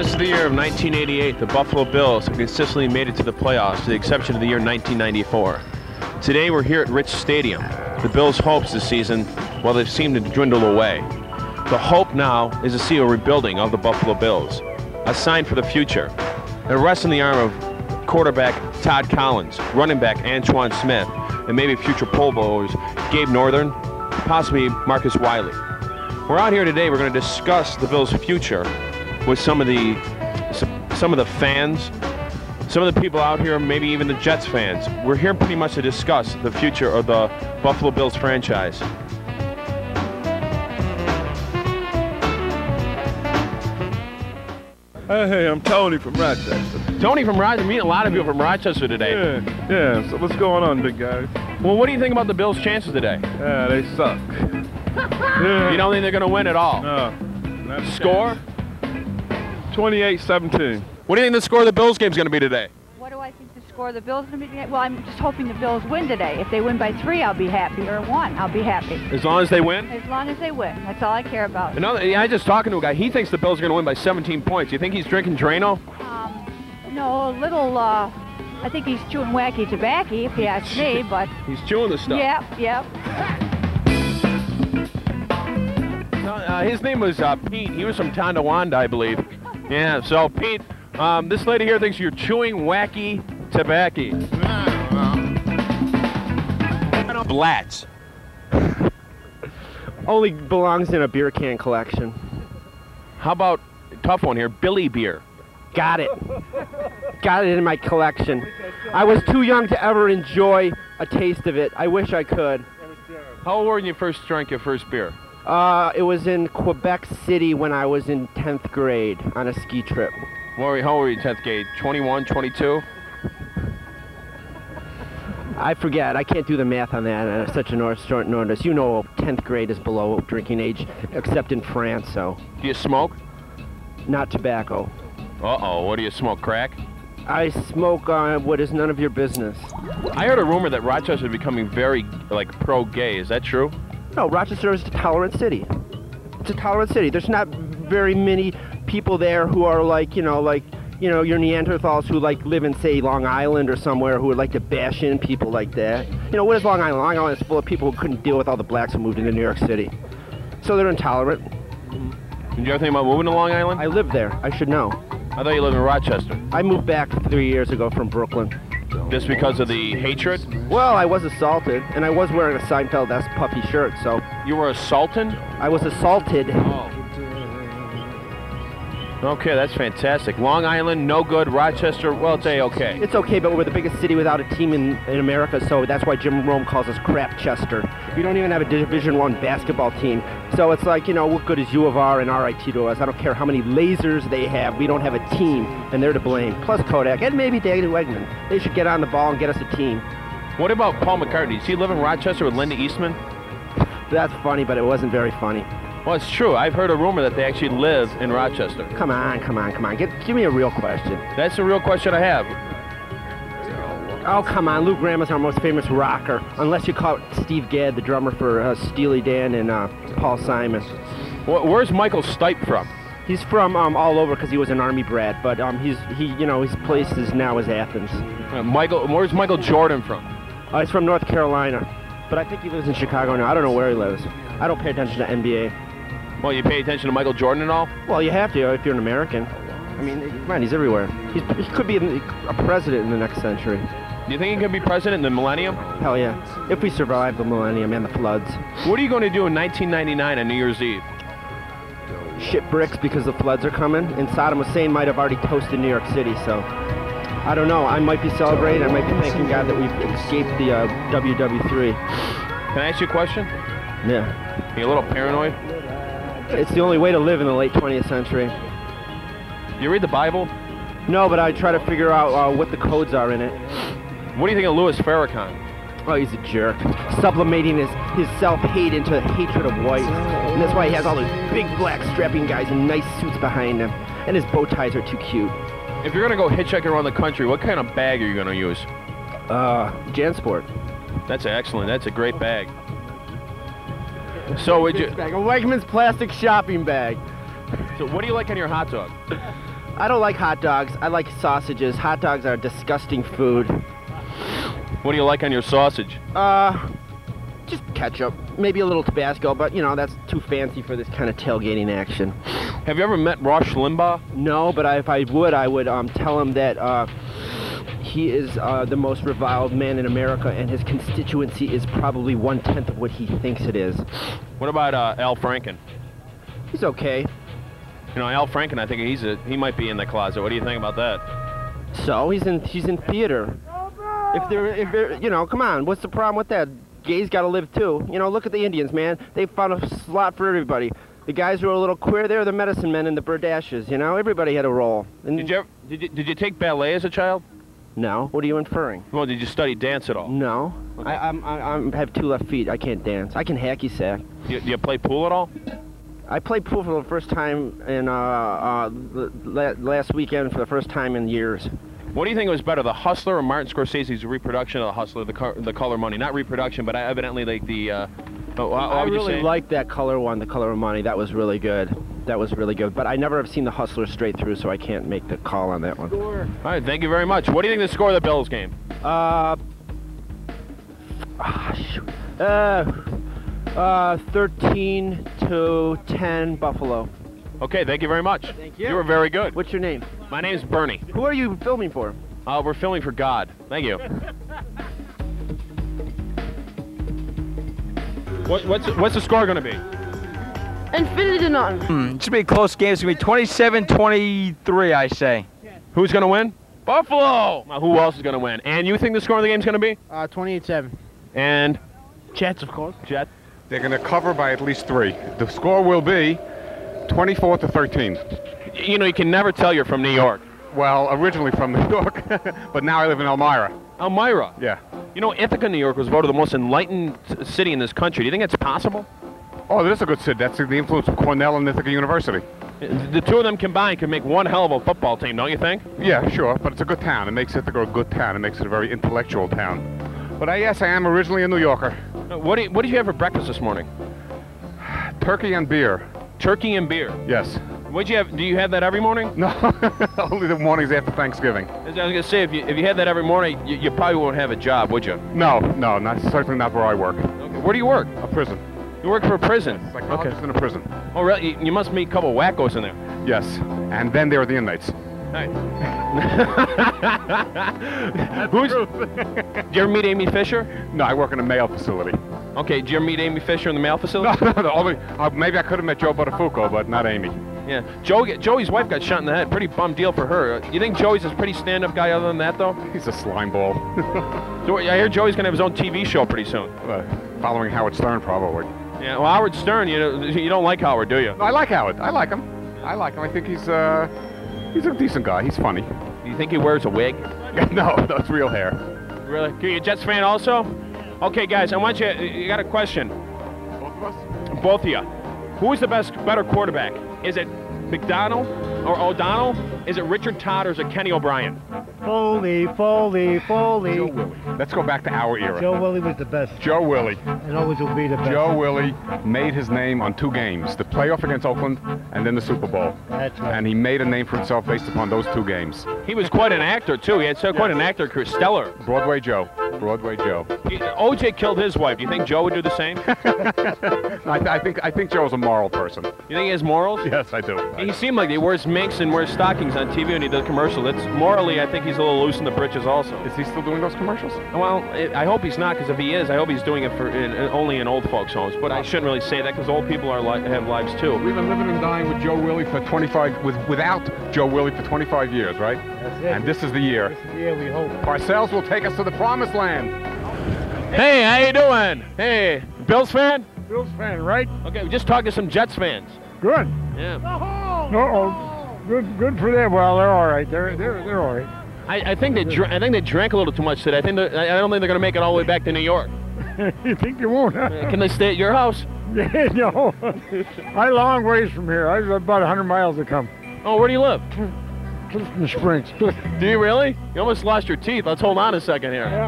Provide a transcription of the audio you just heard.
Since the year of 1988, the Buffalo Bills have consistently made it to the playoffs, with the exception of the year 1994. Today, we're here at Rich Stadium. The Bills' hopes this season, well, they've seemed to dwindle away. The hope now is to see a rebuilding of the Buffalo Bills, a sign for the future. It rests in the arm of quarterback Todd Collins, running back Antoine Smith, and maybe future Pro Bowlers Gabe Northern, possibly Marcus Wiley. We're out here today. We're going to discuss the Bills' future with some of the fans, some of the people out here, maybe even the Jets fans. We're here pretty much to discuss the future of the Buffalo Bills franchise. Hey, I'm Tony from Rochester. Tony from Rochester. Meeting a lot of people from Rochester today. Yeah. So what's going on, big guys? Well, what do you think about the Bills' chances today? Yeah, they suck. You don't think they're going to win at all? No. Score? 28-17. What do you think the score of the Bills game is going to be today? What do I think the score of the Bills is going to be? Well, I'm just hoping the Bills win today. If they win by 3, I'll be happy, or 1, I'll be happy. As long as they win? As long as they win. That's all I care about. I just talking to a guy. He thinks the Bills are going to win by 17 points. You think he's drinking Drano? No, a little, I think he's chewing wacky tobacco, if you ask me, but... He's chewing the stuff. Yep. His name was Pete. He was from Tonawanda, I believe. Yeah, so Pete, this lady here thinks you're chewing wacky tobacco. Blatz. Only belongs in a beer can collection. How about, tough one here, Billy Beer? Got it. Got it in my collection. I was too young to ever enjoy a taste of it. I wish I could. How old were you when you first drank your first beer? It was in Quebec City when I was in 10th grade on a ski trip. How old were you in 10th grade? 21, 22? I forget. I can't do the math on that. Such a short notice. You know 10th grade is below drinking age, except in France, so. Do you smoke? Not tobacco. Uh-oh. What do you smoke, crack? I smoke what is none of your business. I heard a rumor that Rochester is becoming very, pro-gay. Is that true? No, Rochester is a tolerant city. It's a tolerant city. There's not very many people there who are your Neanderthals who live in, say, Long Island or somewhere who would like to bash in people like that. What is Long Island? Long Island is full of people who couldn't deal with all the blacks who moved into New York City. So they're intolerant. Did you ever think about moving to Long Island? I live there. I should know. I thought you lived in Rochester. I moved back 3 years ago from Brooklyn. Just because of the hatred? Well, I was assaulted, and I was wearing a Seinfeld-esque puffy shirt, so... You were assaulted? I was assaulted. Oh. Okay, that's fantastic. Long Island, no good. Rochester, well, it's A-okay. It's okay, but we're the biggest city without a team in America, so that's why Jim Rome calls us Crapchester. We don't even have a Division I basketball team. So it's like, what good is U of R and RIT to us? I don't care how many lasers they have. We don't have a team, and they're to blame. Plus Kodak, and maybe Danny Wegman. They should get on the ball and get us a team. What about Paul McCartney? Does he live in Rochester with Linda Eastman? That's funny, but it wasn't very funny. Well, it's true. I've heard a rumor that they actually live in Rochester. Come on. Give me a real question. That's a real question I have. Oh, come on. Lou Gramm is our most famous rocker. Unless you call it Steve Gadd, the drummer for Steely Dan and Paul Simon. Where's Michael Stipe from? He's from all over because he was an Army brat, but his place is now is Athens. Where's Michael Jordan from? He's from North Carolina, but I think he lives in Chicago now. I don't know where he lives. I don't pay attention to NBA. Well, you pay attention to Michael Jordan at all? Well, you have to if you're an American. I mean, come on, he's everywhere. He could be a president in the next century. Do you think he could be president in the millennium? Hell yeah, if we survive the millennium and the floods. What are you going to do in 1999 on New Year's Eve? Shit bricks because the floods are coming, and Saddam Hussein might have already toasted New York City, so I don't know. I might be celebrating. I might be thanking God that we've escaped the WW3. Can I ask you a question? Yeah. Are you a little paranoid? It's the only way to live in the late 20th century. You read the Bible? No, but I try to figure out what the codes are in it. What do you think of Louis Farrakhan? Oh, he's a jerk. Sublimating his self-hate into hatred of whites. And that's why he has all those big black strapping guys in nice suits behind him. And his bow ties are too cute. If you're going to go hitchhiking around the country, what kind of bag are you going to use? JanSport. That's excellent. That's a great bag. So would you... A Wegmans plastic shopping bag. So what do you like on your hot dog? I don't like hot dogs. I like sausages. Hot dogs are disgusting food. What do you like on your sausage? Just ketchup. Maybe a little Tabasco, but you know, that's too fancy for this kind of tailgating action. Have you ever met Rush Limbaugh? No, but if I would tell him that he is the most reviled man in America, and his constituency is probably 1/10 of what he thinks it is. What about Al Franken? He's okay. You know, Al Franken, I think he might be in the closet. What do you think about that? So he's in theater. If they're, you know, come on, what's the problem with that? Gays gotta live too. You know, look at the Indians, man. They found a slot for everybody. The guys who are a little queer, they're the medicine men and the Burdashes. You know, everybody had a role. And did you take ballet as a child? No. What are you inferring? Well, did you study dance at all? No. Okay. I have 2 left feet. I can't dance. I can hacky sack. Do you play pool at all? I played pool for the first time in last weekend for the first time in years. What do you think was better, The Hustler or Martin Scorsese's reproduction of The Hustler, the Color Money? Not reproduction, but evidently like the. I really liked that color one, The Color of Money. That was really good. That was really good. But I never have seen The Hustler straight through, so I can't make the call on that one. All right, thank you very much. What do you think the score of the Bills game? 13-10 Buffalo. Okay, thank you very much. Thank you. You were very good. What's your name? My name's Bernie. Who are you filming for? We're filming for God. Thank you. What's the score going to be? Infinity to nothing. It should be a close game. It's going to be 27-23, I say. Who's going to win? Buffalo! Who else is going to win? And you think the score of the game is going to be? 28-7. And? Jets, of course. Jet? They're going to cover by at least 3. The score will be 24-13. You know, you can never tell you're from New York. Well, originally from New York, but now I live in Elmira. Elmira? Yeah. You know, Ithaca, New York was voted the most enlightened city in this country. Do you think that's possible? Oh, that is a good city. That's the influence of Cornell and Ithaca University. The two of them combined could make one hell of a football team, don't you think? Yeah, sure, but it's a good town. It makes Ithaca a good town. It makes it a very intellectual town. But yes, I am originally a New Yorker. What did you have for breakfast this morning? Turkey and beer. Turkey and beer? Yes. What'd you have? Do you have that every morning? No, only the mornings after Thanksgiving. I was going to say, if you had that every morning, you probably won't have a job, would you? No, certainly not where I work. Okay. Where do you work? A prison. You work for a prison? Psychologist in a prison. Oh, really? You must meet a couple of wackos in there. Yes, and then there are the inmates. Hey. Did you ever meet Amy Fisher? No, I work in a mail facility. Okay, did you ever meet Amy Fisher in the mail facility? No, maybe I could have met Joe Buttafuoco, but not Amy. Yeah, Joey's wife got shot in the head. Pretty bum deal for her. You think Joey's a pretty stand-up guy other than that, though? He's a slime ball. So I hear Joey's going to have his own TV show pretty soon. Following Howard Stern, probably. Yeah, well, Howard Stern, you don't like Howard, do you? No, I like Howard. I like him. I think he's a decent guy. He's funny. Do you think he wears a wig? No, that's real hair. Really? Are you a Jets fan also? Okay, guys, I want you got a question. Both of us? Both of you. Who is the better quarterback? Is it McDonald or O'Donnell? Is it Richard Todd or is it Kenny O'Brien? Foley. Joe Willie. Let's go back to our era. Joe Willie was the best. Joe Willie. And always will be the best. Joe Willie made his name on 2 games, the playoff against Oakland and then the Super Bowl. That's right. And he made a name for himself based upon those 2 games. He was quite an actor, too. He had quite an actor career. Stellar. Broadway Joe. O.J. killed his wife. Do you think Joe would do the same? I think Joe's a moral person. You think he has morals? Yes, I do. He seemed like he wears minks and wears stockings on TV when he does commercials. That's morally, I think he's a little loose in the britches also. Is he still doing those commercials? Well, I hope he's not, because if he is, I hope he's doing it only in old folks' homes. But I shouldn't really say that, because old people have lives too. We've been living and dying with Joe Willie for 25, without Joe Willie for 25 years, right? That's it. And this is the year. This is the year we hope. Parcells will take us to the promised land. Hey, how you doing? Hey, Bills fan? Bills fan, right? Okay, we just talked to some Jets fans. Good. Yeah. Uh-oh. Good for them. Well, they're all right. They're all right. I think they drank a little too much today. I don't think they're going to make it all the way back to New York. You think they won't? Huh? Can they stay at your house? Yeah, no. I long ways from here. I about 100 miles to come. Oh, where do you live? Clifton Springs. Do you really? You almost lost your teeth. Let's hold on a second here. Yeah.